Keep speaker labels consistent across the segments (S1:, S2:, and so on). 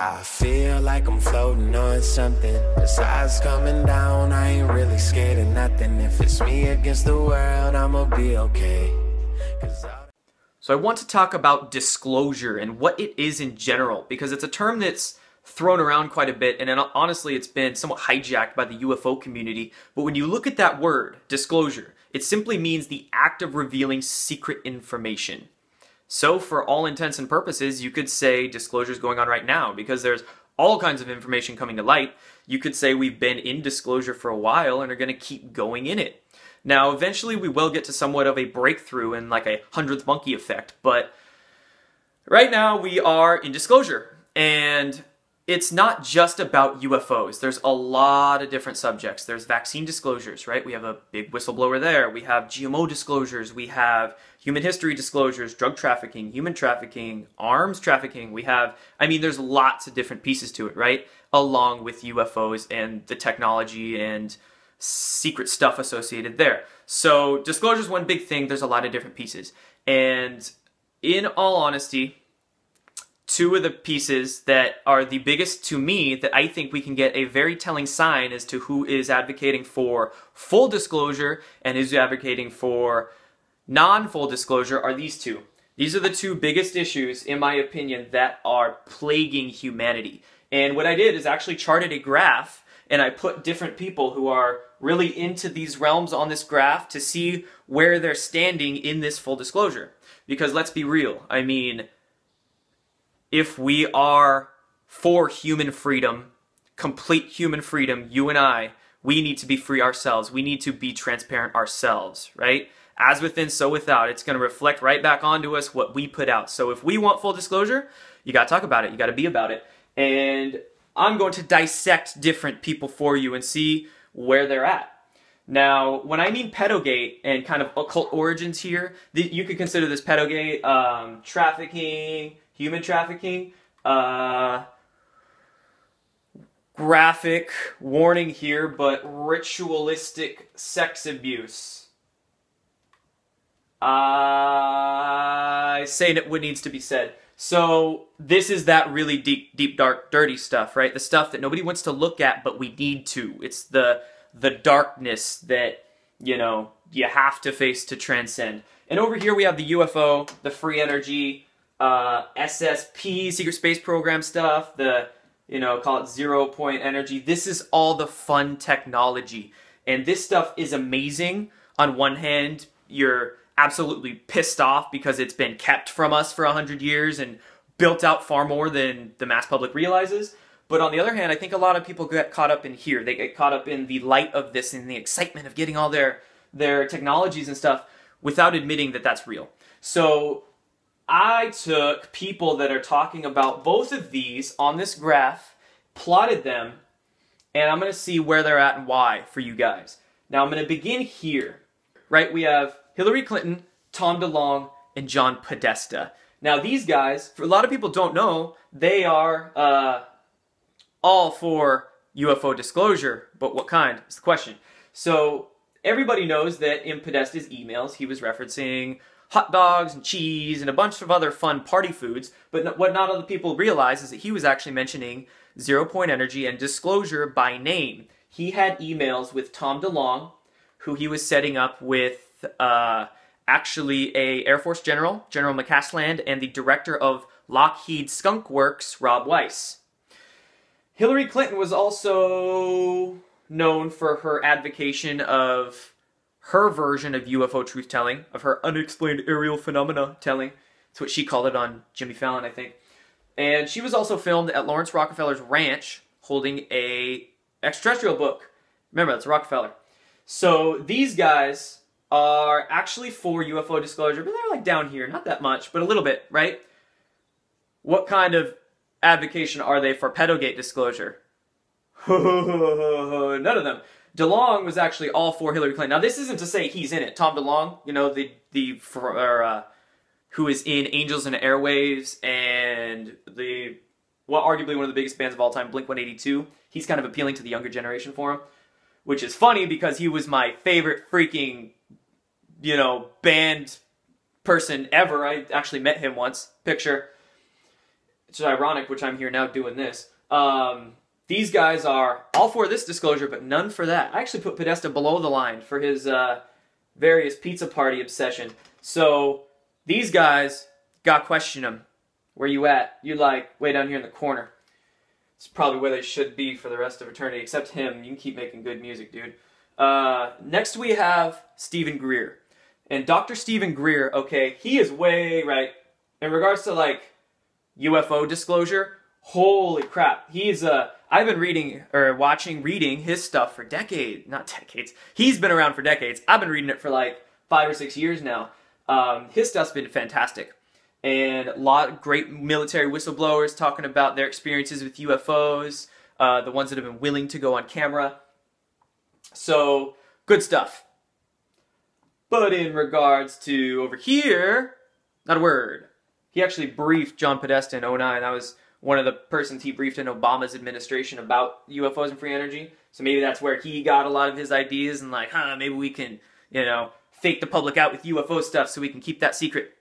S1: I feel like I'm floating on something. Besides coming down, I ain't really scared of nothing. If it's me against the world, I'ma be okay.
S2: So I want to talk about disclosure and what it is in general, because it's a term that's thrown around quite a bit, and honestly it's been somewhat hijacked by the UFO community. But when you look at that word, disclosure, it simply means the act of revealing secret information. So for all intents and purposes, you could say disclosure is going on right now because there's all kinds of information coming to light. You could say we've been in disclosure for a while and are going to keep going in it. Now, eventually we will get to somewhat of a breakthrough and like a 100th monkey effect, but right now we are in disclosure. And it's not just about UFOs. There's a lot of different subjects. There's vaccine disclosures, right? We have a big whistleblower there. We have GMO disclosures. We have human history disclosures, drug trafficking, human trafficking, arms trafficking. We have, there's lots of different pieces to it, right? Along with UFOs and the technology and secret stuff associated there. So disclosure is one big thing. There's a lot of different pieces. And in all honesty, two of the pieces that are the biggest to me that I think we can get a very telling sign as to who is advocating for full disclosure and who's advocating for non-full disclosure are these two. These are the two biggest issues, in my opinion, that are plaguing humanity. And what I did is actually charted a graph, and I put different people who are really into these realms on this graph to see where they're standing in this full disclosure. Because let's be real, if we are for human freedom, complete human freedom, you and I, we need to be free ourselves. We need to be transparent ourselves, right? As within, so without. It's going to reflect right back onto us what we put out. So if we want full disclosure, you got to talk about it. You got to be about it. And I'm going to dissect different people for you and see where they're at. Now, when I mean Pedogate and kind of occult origins here, you could consider this Pedogate, trafficking, human trafficking, graphic warning here, but ritualistic sex abuse. I say what needs to be said. So this is that really deep, dark, dirty stuff, right? The stuff that nobody wants to look at, but we need to. It's the darkness that, you have to face to transcend. And over here we have the UFO, the free energy, SSP, secret space program stuff, the, call it 0-point energy. This is all the fun technology. And this stuff is amazing. On one hand, you're absolutely pissed off because it's been kept from us for 100 years and built out far more than the mass public realizes. But on the other hand, I think a lot of people get caught up in here. They get caught up in the light of this and the excitement of getting all their technologies and stuff without admitting that that's real. So I took people that are talking about both of these on this graph, plotted them, and I'm going to see where they're at and why for you guys. Now I'm going to begin here. Right, we have Hillary Clinton, Tom DeLonge, and John Podesta. Now these guys, for a lot of people don't know, they are all for UFO disclosure, but what kind is the question. So everybody knows that in Podesta's emails he was referencing hot dogs and cheese and a bunch of other fun party foods, but what not other people realize is that he was actually mentioning 0-point energy and disclosure by name. He had emails with Tom DeLonge, who he was setting up with actually a Air Force General, General McCasland, and the director of Lockheed Skunk Works, Rob Weiss. Hillary Clinton was also known for her advocation of her version of UFO truth-telling, of her unexplained aerial phenomena telling. That's what she called it on Jimmy Fallon, I think. And she was also filmed at Lawrence Rockefeller's ranch holding a extraterrestrial book. Remember, that's Rockefeller. So these guys are actually for UFO disclosure, but they're like down here, not that much, but a little bit, right? What kind of advocation are they for Pedogate disclosure? None of them. DeLonge was actually all for Hillary Clinton. Now this isn't to say he's in it. Tom DeLonge, who is in Angels and Airwaves and arguably one of the biggest bands of all time, Blink-182. He's kind of appealing to the younger generation for him. Which is funny because he was my favorite freaking, band person ever. I actually met him once. Picture. It's ironic, which I'm here now doing this. These guys are all for this disclosure, but none for that. I actually put Podesta below the line for his various pizza party obsession. So these guys got question him. Where you at? You like way down here in the corner. It's probably where they should be for the rest of eternity, except him. You can keep making good music, dude. Next we have Stephen Greer. And Dr. Stephen Greer, okay, he is way right. In regards to, like, UFO disclosure, holy crap. He's, I've been reading his stuff for decades. Not decades. He's been around for decades. I've been reading it for, like, 5 or 6 years now. His stuff's been fantastic. And a lot of great military whistleblowers talking about their experiences with UFOs, the ones that have been willing to go on camera. So, good stuff. But in regards to over here, not a word. He actually briefed John Podesta in 2009. That was one of the persons he briefed in Obama's administration about UFOs and free energy. So maybe that's where he got a lot of his ideas and like, maybe we can, you know, fake the public out with UFO stuff so we can keep that secret.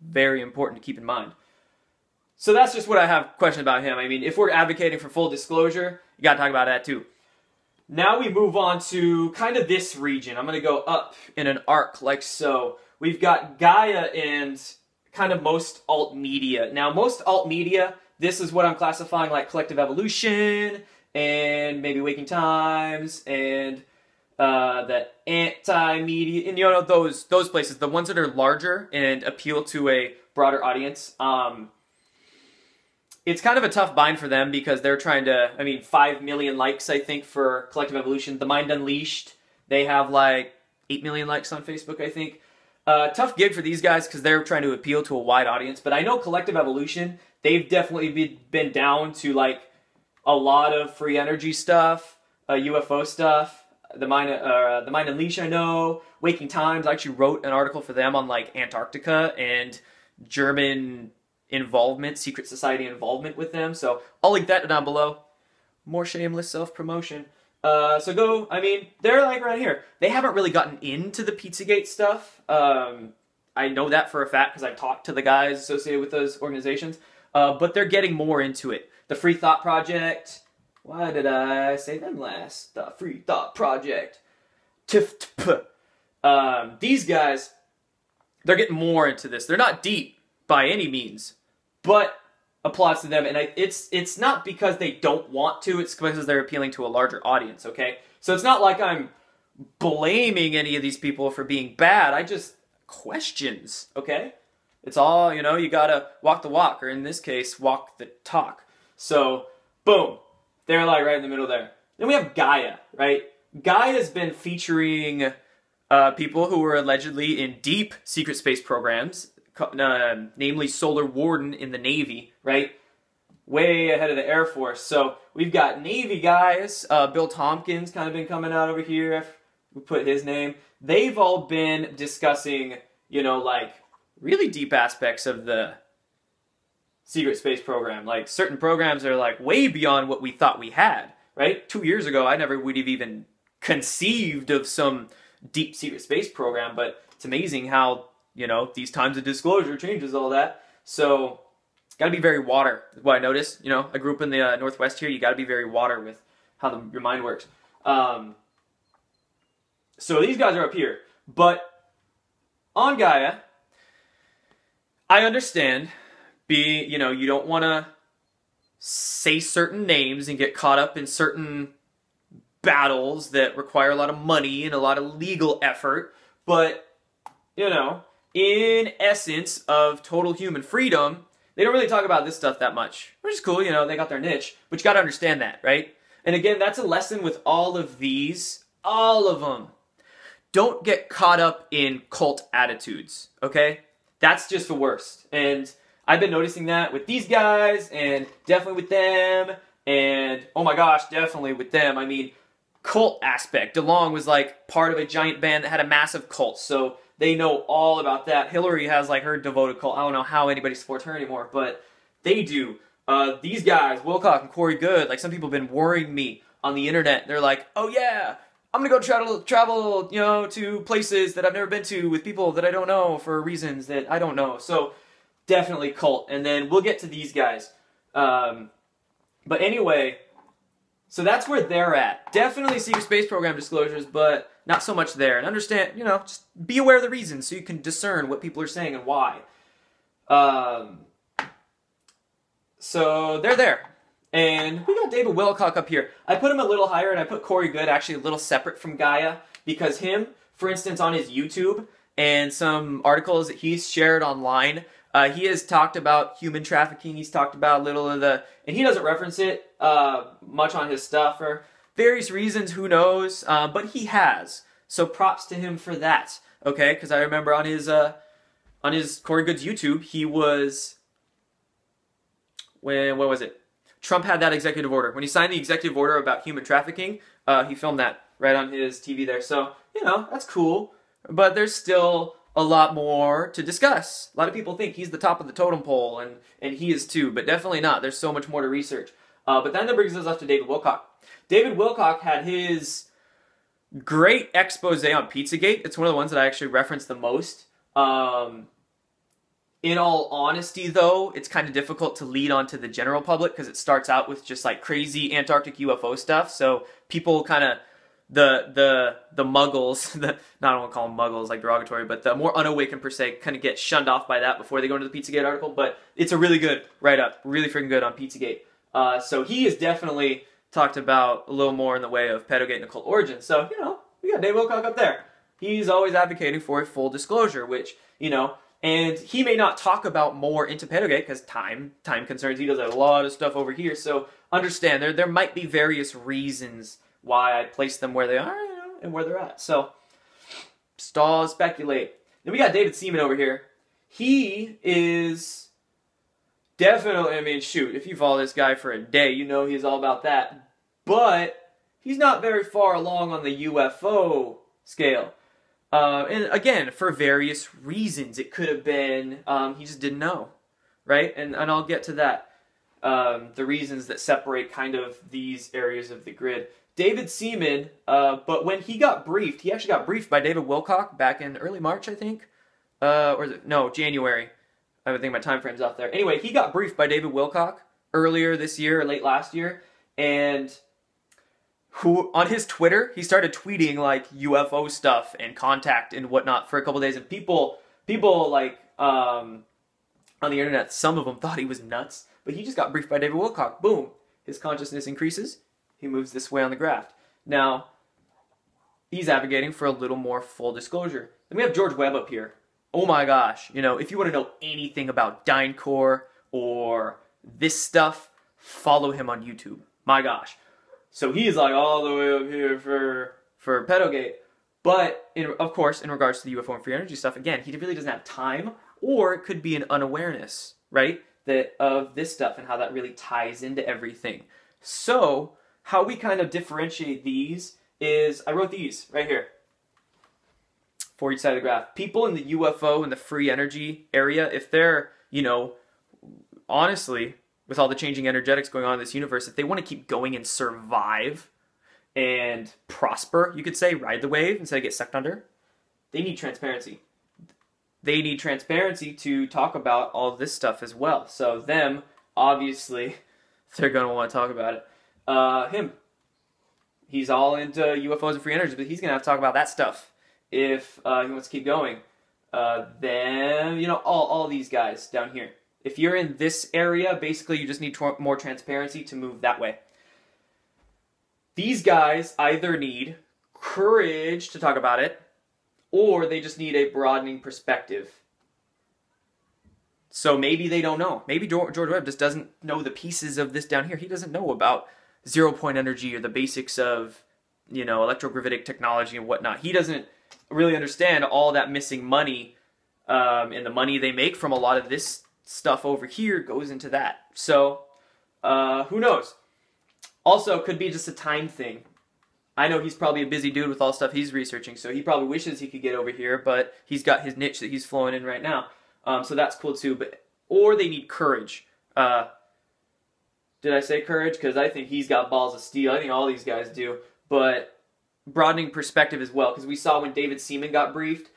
S2: Very important to keep in mind. So that's just what I have questions about him. I mean, if we're advocating for full disclosure, you gotta talk about that too. Now we move on to kind of this region. I'm going to go up in an arc like so. We've got Gaia and kind of most alt media. Now most alt media, this is what I'm classifying like Collective Evolution and maybe Waking Times and the anti-media, and you know those places, the ones that are larger and appeal to a broader audience. It's kind of a tough bind for them because they're trying to, 5 million likes, I think, for Collective Evolution. The Mind Unleashed, they have like 8 million likes on Facebook, I think. Tough gig for these guys because they're trying to appeal to a wide audience. But I know Collective Evolution, they've definitely been down to like a lot of free energy stuff, UFO stuff. The Mind Unleashed, I know. Waking Times, I actually wrote an article for them on like Antarctica and German involvement, secret society involvement with them. So I'll link that down below. More shameless self-promotion. So go, they're like right here. They haven't really gotten into the Pizzagate stuff. I know that for a fact because I've talked to the guys associated with those organizations. But they're getting more into it. The Free Thought Project. Why did I say them last? The Free Thought Project. These guys, they're getting more into this. They're not deep by any means, but applause to them. And it's not because they don't want to, it's because they're appealing to a larger audience, okay? So it's not like I'm blaming any of these people for being bad. I just questions, okay? It's all, you gotta walk the walk, or in this case, walk the talk. So, boom. They're like right in the middle there. Then we have Gaia, right? Gaia's been featuring people who were allegedly in deep secret space programs, namely Solar Warden in the Navy, right? Way ahead of the Air Force. So we've got Navy guys. Bill Tompkins kind of been coming out over here. If we put his name. They've all been discussing, like really deep aspects of the secret space program. Like certain programs are like way beyond what we thought we had, right? 2 years ago, I never would have even conceived of some deep secret space program, but it's amazing how these times of disclosure changes all that. So, got to be very water, is what I noticed. I grew up in the Northwest here. You got to be very water with how your mind works. So, these guys are up here. But, on Gaia, I understand, you don't want to say certain names and get caught up in certain battles that require a lot of money and a lot of legal effort. But, in essence of total human freedom, they don't really talk about this stuff that much, which is cool, they got their niche, but you got to understand that, right? And again, that's a lesson with all of these, all of them. Don't get caught up in cult attitudes, okay? That's just the worst. And I've been noticing that with these guys, and definitely with them, and oh my gosh, definitely with them. Cult aspect. DeLong was like part of a giant band that had a massive cult, so they know all about that. Hillary has like her devoted cult. I don't know how anybody supports her anymore, but they do. These guys, Wilcock and Corey Good, like some people have been worrying me on the internet. They're like, oh yeah, I'm gonna go travel, to places that I've never been to with people that I don't know for reasons that I don't know. So definitely cult. And then we'll get to these guys. But anyway, so that's where they're at. Definitely secret space program disclosures, but not so much there. And understand, you know, just be aware of the reasons so you can discern what people are saying and why. So they're there. And we got David Wilcock up here. I put him a little higher, and I put Corey Goode actually a little separate from Gaia, because him, for instance, on his YouTube and some articles that he's shared online, he has talked about human trafficking. He's talked about a little of the, and he doesn't reference it much on his stuff for various reasons, who knows, but he has. So props to him for that, okay? Because I remember on his Corey Goode's YouTube, he was, what was it? Trump had that executive order. When he signed the executive order about human trafficking, he filmed that right on his TV there. So, you know, that's cool. But there's still a lot more to discuss. A lot of people think he's the top of the totem pole, and he is too, but definitely not. There's so much more to research. But then that brings us up to David Wilcock. David Wilcock had his great expose on Pizzagate. It's one of the ones that I actually reference the most. In all honesty, though, it's kind of difficult to lead on to the general public because it starts out with just like crazy Antarctic UFO stuff. So people kind of, the muggles, I don't want to call them muggles like derogatory, but the more unawakened per se kind of get shunned off by that before they go into the Pizzagate article. But it's a really good write-up, really freaking good on Pizzagate. So he has definitely talked about a little more in the way of Pedogate and occult origins. So, you know, we got Dave Wilcock up there. He's always advocating for a full disclosure, which, you know, and he may not talk about more into Pedogate because time concerns. He does a lot of stuff over here. So understand, there might be various reasons why I place them where they are, you know, and where they're at. So stall, speculate. Then we got David Seaman over here. He is definitely, I mean, shoot, if you follow this guy for a day, you know he's all about that. But he's not very far along on the UFO scale. And again, for various reasons. It could have been he just didn't know, right? And I'll get to that. The reasons that separate kind of these areas of the grid. David Seaman, but when he got briefed, he actually got briefed by David Wilcock back in early March, I think. Or is it? No, January. I think my time frame's off there. Anyway, he got briefed by David Wilcock earlier this year or late last year, and who on his Twitter, he started tweeting like UFO stuff and contact and whatnot for a couple days, and people like on the internet, some of them thought he was nuts, but he just got briefed by David Wilcock. Boom, his consciousness increases. He moves this way on the graph. Now, he's advocating for a little more full disclosure. Then we have George Webb up here. Oh my gosh, you know, if you want to know anything about DynCorp or this stuff, follow him on YouTube. My gosh. So he's like all the way up here for Pedogate. But, of course, in regards to the UFO and free energy stuff, again, he really doesn't have time, or it could be an unawareness, right, that of this stuff and how that really ties into everything. So how we kind of differentiate these is, I wrote these right here for each side of the graph. People in the UFO and the free energy area, if they're, you know, honestly, with all the changing energetics going on in this universe, if they want to keep going and survive and prosper, you could say, ride the wave instead of get sucked under, they need transparency. They need transparency to talk about all of this stuff as well. So them, obviously, they're going to want to talk about it. Him, he's all into UFOs and free energy, but he's going to have to talk about that stuff if he wants to keep going. Then, you know, all these guys down here. If you're in this area, basically you just need more transparency to move that way. These guys either need courage to talk about it, or they just need a broadening perspective. So maybe they don't know. Maybe George Webb just doesn't know the pieces of this down here. He doesn't know about zero-point energy or the basics of, you know, electrogravitic technology and whatnot. He doesn't really understand all that missing money, and the money they make from a lot of this stuff over here goes into that. So, who knows? Also, could be just a time thing. I know he's probably a busy dude with all the stuff he's researching, so he probably wishes he could get over here, but he's got his niche that he's flowing in right now. So that's cool too. Or they need courage. Did I say courage? Because I think he's got balls of steel. I think all these guys do. But broadening perspective as well, because we saw when David Seaman got briefed,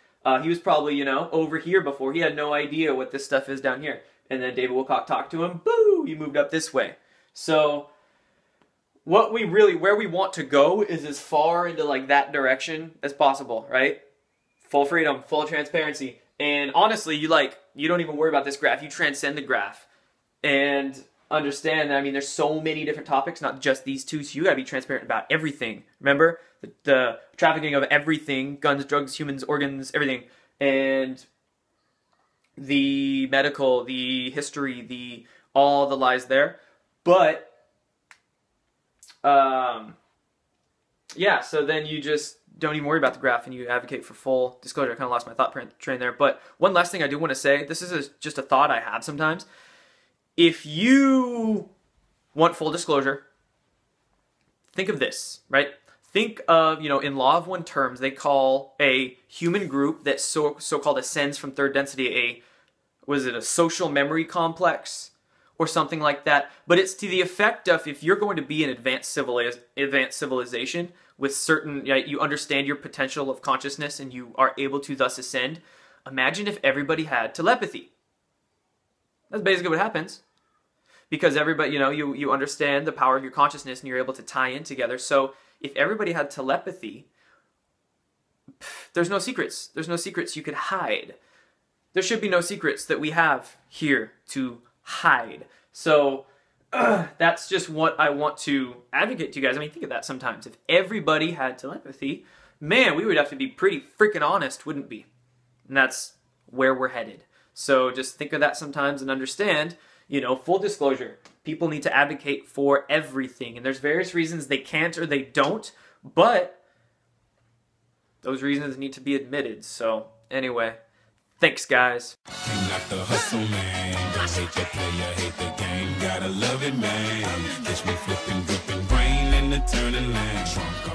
S2: He was probably, you know, over here before. He had no idea what this stuff is down here. And then David Wilcock talked to him. Boo! He moved up this way. So where we want to go is as far into like that direction as possible, right? Full freedom, full transparency. And honestly, you don't even worry about this graph. You transcend the graph and understand that, I mean, there's so many different topics, not just these two, so you gotta be transparent about everything. Remember? The trafficking of everything, guns, drugs, humans, organs, everything. And the medical, the history, all the lies there. But yeah, so then you just don't even worry about the graph and you advocate for full disclosure. I kind of lost my thought train there. But one last thing I do want to say, this is just a thought I have sometimes. If you want full disclosure, think of this, right? Think of, you know, in law of one terms, they call a human group that so-called ascends from third density a social memory complex or something like that. But it's to the effect of, if you're going to be an advanced civilization with certain, you understand your potential of consciousness and you are able to thus ascend, imagine if everybody had telepathy. That's basically what happens. Because everybody, you know, you understand the power of your consciousness and you're able to tie in together. So if everybody had telepathy, there's no secrets. There's no secrets you could hide. There should be no secrets that we have here to hide. So that's just what I want to advocate to you guys. I mean, think of that sometimes. If everybody had telepathy, man, we would have to be pretty freaking honest, wouldn't we? And that's where we're headed. So just think of that sometimes and understand, you know, full disclosure. People need to advocate for everything. And there's various reasons they can't or they don't, but those reasons need to be admitted. So anyway, thanks, guys.
S3: Can't knock the hustle, man. Don't hate the player, hate the game. Gotta love it, man. Catch me flipping, gripping, brain in the turning lane.